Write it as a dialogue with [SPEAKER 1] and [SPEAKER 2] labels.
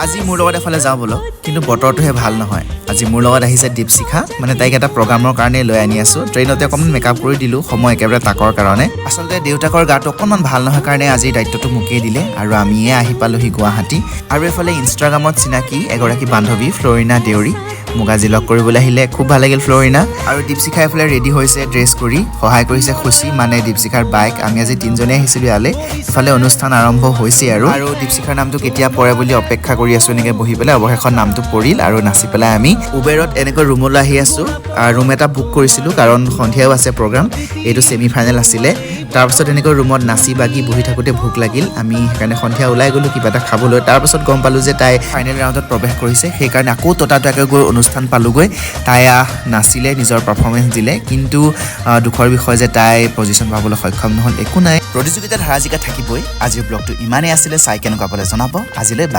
[SPEAKER 1] আজি মোৰ লগত এফালে যাওঁ বলো কিন্তু বতৰটোহে ভাল নহয় আজি মোৰ লগত আহিছে দীপশিখা মানে তাইক এটা প্ৰগ্ৰামৰ কাৰণে লৈ আনি আছো ট্ৰেইনতে অকমান মেকআপ কৰি দিলো সময় একেবাৰে তাকৰ কাৰণে আসলতে দেউতাকৰ গাটো অকমান ভাল নহয় কাৰণে আজি দায়িত্বটো মুকেই দিলে আৰু আমিয়ে আহি পালোহি গুৱাহাটী আৰু এফালে ইনষ্টাগ্ৰামত চিনাকি এগৰাকী বান্ধৱী ফ্লৰিনা দেউৰী মোক আজি লগ কৰিবলৈ আহিলে খুব ভাল লাগিল ফ্লৰিনা আৰু দীপশিখা এফালে ৰেডি হৈছে ড্ৰেছ কৰি সহায় কৰিছে খুশি মানে দীপশিখাৰ বাইক আমি আজি তিনজনে আহিছিলো ইয়ালে ইফালে অনুষ্ঠান আৰম্ভ হৈছে আৰু দীপশিখাৰ নামটো কেতিয়া পৰে বুলি অপেক্ষা কৰি আছো এনেকৈ বহি পেলাই অৱশেষত নামটো পৰিল আৰু নাচি পেলাই আমি উবেৰত এনেকৈ ৰুমলৈ আহি আছো ৰুম এটা বুক কৰিছিলো কাৰণ সন্ধিয়াও আছে প্ৰগ্ৰাম এইটো সেমি ফাইনেল আছিলে তাৰপিছত এনেকৈ ৰুমত নাচি বাগি বহি থাকোতে ভোক লাগিল আমি সেইকাৰণে সন্ধিয়া ওলাই গলো কিবা এটা খাবলৈ তাৰপিছত গম পালো যে তাই ফাইনেল ৰাউণ্ডত প্ৰৱেশ কৰিছে সেইকাৰণে আকৌ ততাতয়াকৈ গৈ অনুষ্ঠান পালোগৈ তাই নাচিলে নিজৰ পাৰফৰ্মেঞ্চ দিলে কিন্তু দুখৰ বিষয় যে তাই পজিশ্যন পাবলৈ সক্ষম নহ'ল একো নাই প্ৰতিযোগিতাত হাৰা জিকা থাকিবই আজিৰ ব্লগটো ইমানেই আছিলে চাই কেনেকুৱা পালে জনাব আজিলৈ বাই